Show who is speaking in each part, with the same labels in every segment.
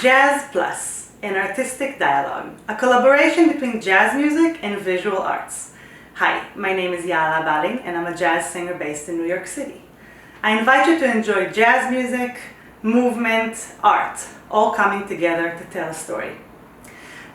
Speaker 1: Jazz Plus, an artistic dialogue, a collaboration between jazz music and visual arts. Hi, my name is Yaala Ballin and I'm a jazz singer based in New York City. I invite you to enjoy jazz music, movement, art, all coming together to tell a story.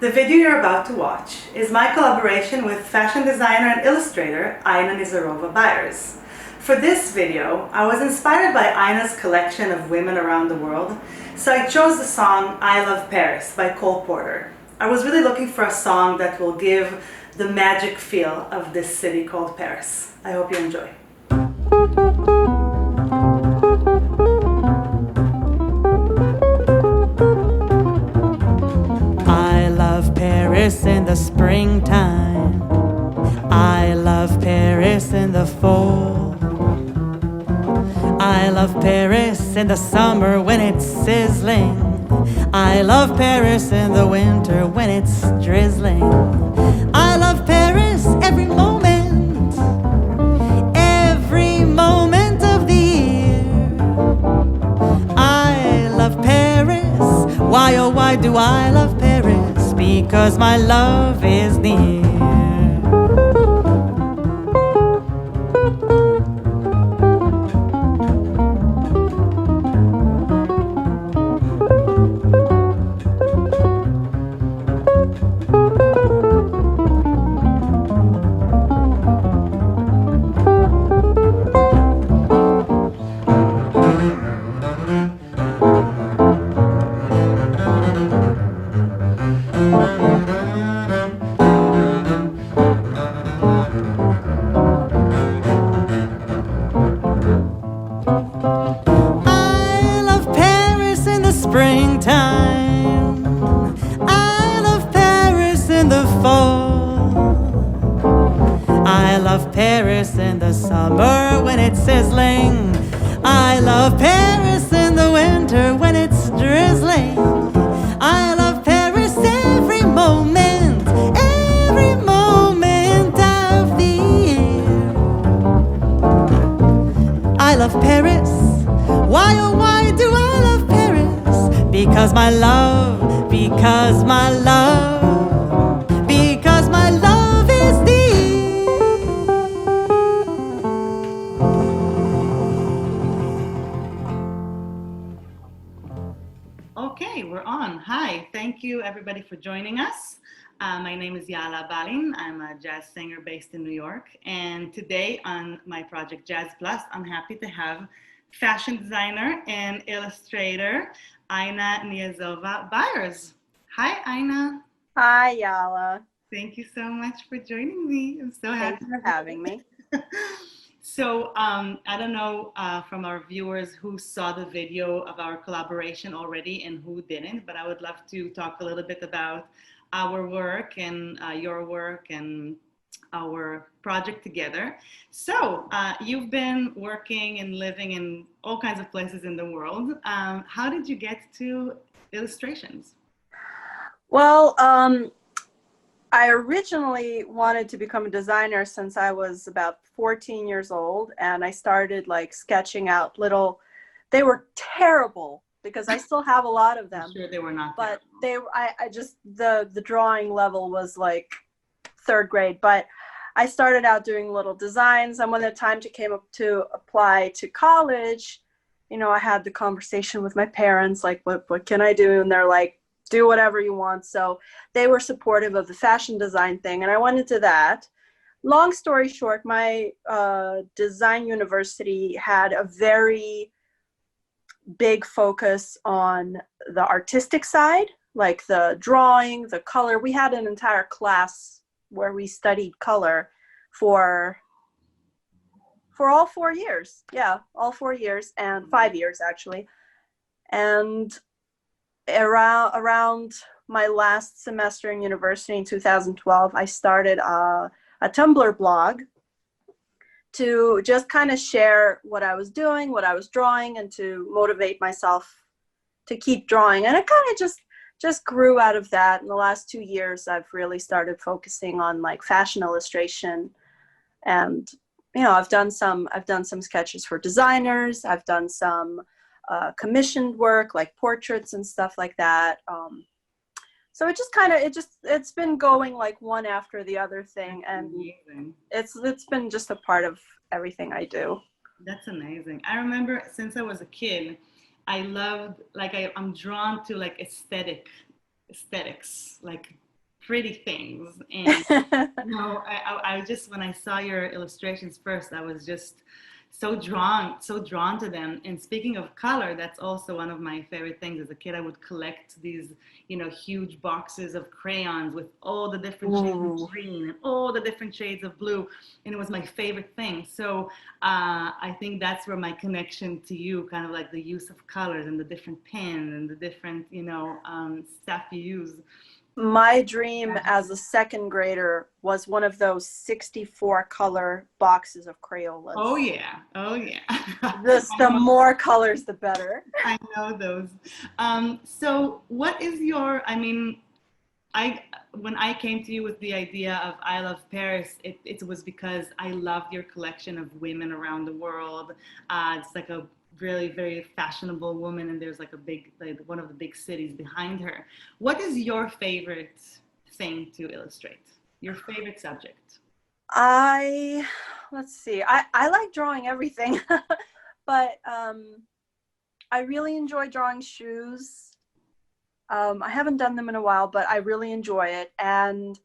Speaker 1: The video you're about to watch is my collaboration with fashion designer and illustrator Ayna Niyazova-Byars. For this video, I was inspired by Ayna's collection of women around the world, so I chose the song I Love Paris by Cole Porter. I was really looking for a song that will give the magic feel of this city called Paris. I hope you enjoy.
Speaker 2: I love Paris in the springtime. I love Paris in the fall. I love Paris in the summer when it's sizzling. I love Paris in the winter when it's drizzling. I love Paris every moment of the year. I love Paris. Why, oh why do I love Paris? Because my love is near. Springtime. I love Paris in the fall. I love Paris in the summer when it's sizzling. I love Paris in the winter when it's drizzling. I love Paris every moment of the year. I love Paris. Why, oh why do I love Paris? Because my love, because my love, because my love is deep.
Speaker 1: Okay, we're on. Hi, thank you everybody for joining us. My name is Yaala Ballin. I'm a jazz singer based in New York. And today on my project Jazz Plus, I'm happy to have fashion designer and illustrator Ayna Niyazova-Byars. Hi, Ayna.
Speaker 3: Hi, Yaala.
Speaker 1: Thank you so much for joining me. I'm so happy.
Speaker 3: Thanks for having me.
Speaker 1: So I don't know from our viewers who saw the video of our collaboration already and who didn't, but I would love to talk a little bit about our work and your work and our project together. So you've been working and living in all kinds of places in the world. How did you get to illustrations?
Speaker 3: Well, I originally wanted to become a designer since I was about 14 years old, and I started like sketching out little, they were terrible because I still have a lot of them.
Speaker 1: I'm sure they were not
Speaker 3: but
Speaker 1: terrible.
Speaker 3: I just, the drawing level was like third grade, but I started out doing little designs, and when the time came up to apply to college, you know, I had the conversation with my parents, like, what can I do? And they're like, do whatever you want. So they were supportive of the fashion design thing, and I went into that. Long story short, my design university had a very big focus on the artistic side, like the drawing, the color. We had an entire class where we studied color for all 4 years. Yeah, all 4 years, and 5 years actually. And around my last semester in university in 2012, I started a Tumblr blog to just kind of share what I was doing, what I was drawing, and to motivate myself to keep drawing. And it kind of just grew out of that. In the last 2 years, I've really started focusing on like fashion illustration And I've done some sketches for designers. I've done some commissioned work, like portraits and stuff like that. So it just kind of, it's been going like one after the other thing. And
Speaker 1: Amazing.
Speaker 3: it's been just a part of everything I do.
Speaker 1: That's amazing. I remember since I was a kid, I loved, like, I'm drawn to like aesthetics, like pretty things. And I just, when I saw your illustrations first, I was just so drawn to them. And speaking of color, that's also one of my favorite things. As a kid, I would collect these, huge boxes of crayons with all the different shades of green and all the different shades of blue. And it was my favorite thing. So I think that's where my connection to you, kind of like the use of colors and the different pens and the different, stuff you use.
Speaker 3: My dream as a second grader was one of those 64 color boxes of Crayolas.
Speaker 1: Oh yeah, oh yeah.
Speaker 3: The more colors, the better.
Speaker 1: I know those. So what is your, when I came to you with the idea of I Love Paris, it was because I loved your collection of women around the world. It's like a really very fashionable woman, and there's like one of the big cities behind her. What is your favorite thing to illustrate? Your favorite subject?
Speaker 3: Let's see. I like drawing everything, but I really enjoy drawing shoes. I haven't done them in a while, but I really enjoy it. And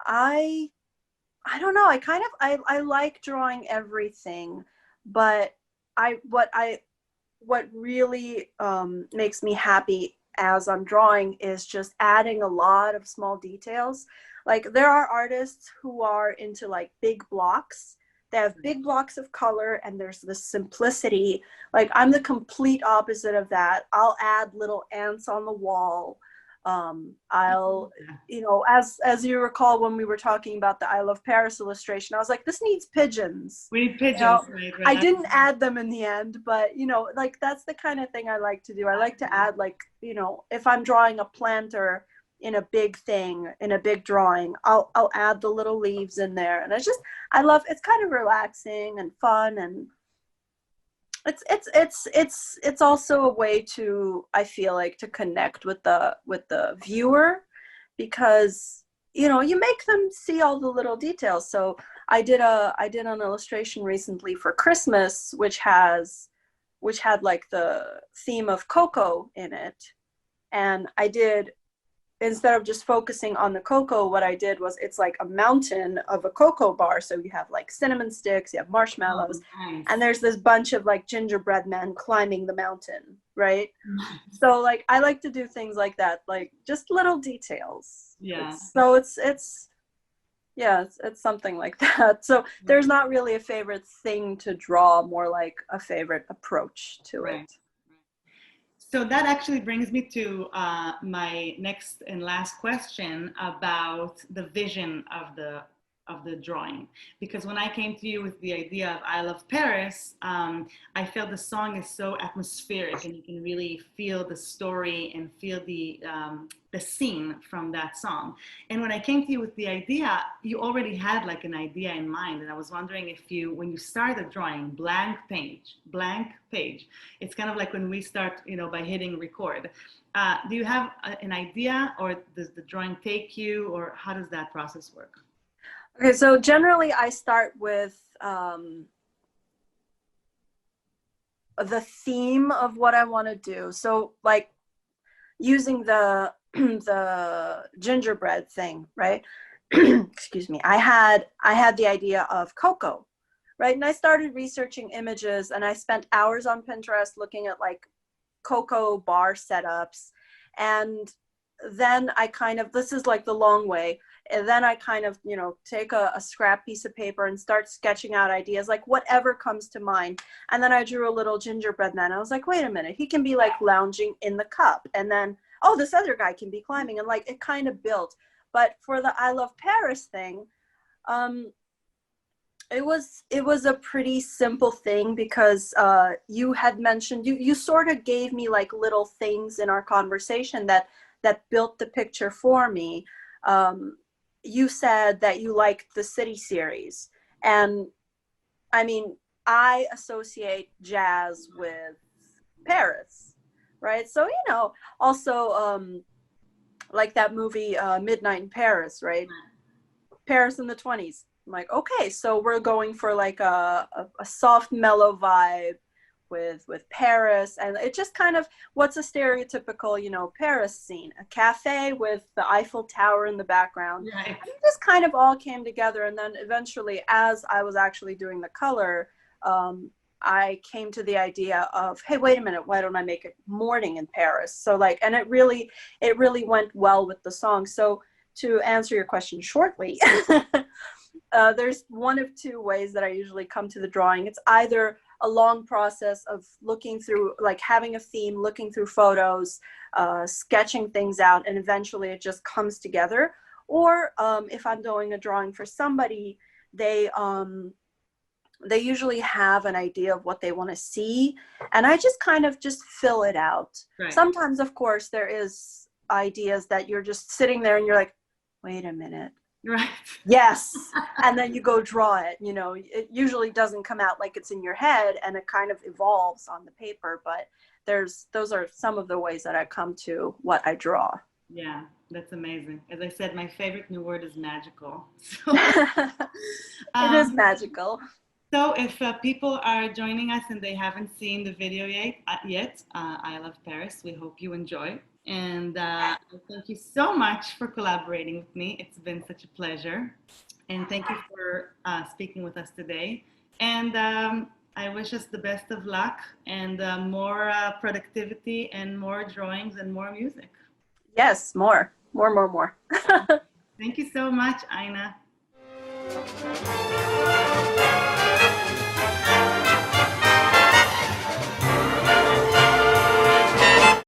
Speaker 3: I don't know. I like drawing everything, but what really makes me happy as I'm drawing is just adding a lot of small details. Like, there are artists who are into like big blocks. They have big blocks of color, and there's this simplicity. Like, I'm the complete opposite of that. I'll add little ants on the wall. I'll, as you recall, when we were talking about the I Love Paris illustration, I was like, this needs pigeons.
Speaker 1: We need pigeons, right?
Speaker 3: I didn't add them in the end, but like, that's the kind of thing I like to do. I like to add, like, if I'm drawing a planter in a big thing, in a big drawing, I'll add the little leaves in there. And I love, it's kind of relaxing and fun, and it's also a way to, I feel like, to connect with the viewer, because you make them see all the little details. So I did an illustration recently for Christmas, which had like the theme of cocoa in it, and instead of just focusing on the cocoa, what I did was, it's like a mountain of a cocoa bar. So you have like cinnamon sticks, you have marshmallows,
Speaker 1: nice.
Speaker 3: And there's this bunch of like gingerbread men climbing the mountain, right? Nice. So like, I like to do things like that, like just little details.
Speaker 1: Yeah.
Speaker 3: It's something like that. So there's not really a favorite thing to draw, more like a favorite approach to it.
Speaker 1: So that actually brings me to my next and last question about the vision of the drawing. Because when I came to you with the idea of I Love Paris, I felt the song is so atmospheric, and you can really feel the story and feel the scene from that song. And when I came to you with the idea, you already had like an idea in mind. And I was wondering if when you start a drawing, blank page, it's kind of like when we start, by hitting record. Do you have an idea, or does the drawing take you, or how does that process work?
Speaker 3: Okay, so generally I start with the theme of what I want to do. So like, using the gingerbread thing, right? Excuse me. I had the idea of cocoa, right? And I started researching images, and I spent hours on Pinterest looking at like cocoa bar setups. And then this is like the long way. And then I kind of, take a scrap piece of paper and start sketching out ideas, like whatever comes to mind. And then I drew a little gingerbread man. I was like, wait a minute, he can be like lounging in the cup. And then, oh, this other guy can be climbing. And like, it kind of built. But for the I Love Paris thing, it was a pretty simple thing, because you had mentioned, you sort of gave me like little things in our conversation that built the picture for me. you said that you liked the City series. And I mean, I associate jazz with Paris, right? So, you know, also like that movie Midnight in Paris, right? Paris in the 20s. I'm like, okay, so we're going for like a soft, mellow vibe with Paris, and it just kind of, what's a stereotypical, you know, Paris scene? A cafe with the Eiffel Tower in the background.
Speaker 1: Right.
Speaker 3: It just kind of all came together, and then eventually, as I was actually doing the color, I came to the idea of, hey, wait a minute, why don't I make it morning in Paris? So like, and it really went well with the song. So to answer your question shortly, there's one of two ways that I usually come to the drawing. It's either a long process of looking through, like having a theme, looking through photos, sketching things out, and eventually it just comes together. Or if I'm doing a drawing for somebody, they usually have an idea of what they want to see, and I just kind of just fill it out.
Speaker 1: Right.
Speaker 3: Sometimes, of course, there is ideas that you're just sitting there and you're like, wait a minute.
Speaker 1: Right.
Speaker 3: Yes. And then you go draw it. You know, it usually doesn't come out like it's in your head, and it kind of evolves on the paper, but those are some of the ways that I come to what I draw.
Speaker 1: Yeah, that's amazing. As I said, my favorite new word is magical. So,
Speaker 3: it is magical.
Speaker 1: So if people are joining us and they haven't seen the video yet, I Love Paris, we hope you enjoy. And thank you so much for collaborating with me. It's been such a pleasure. And thank you for speaking with us today. And I wish us the best of luck and more productivity and more drawings and more music.
Speaker 3: Yes, more.
Speaker 1: Thank you so much, Ayna.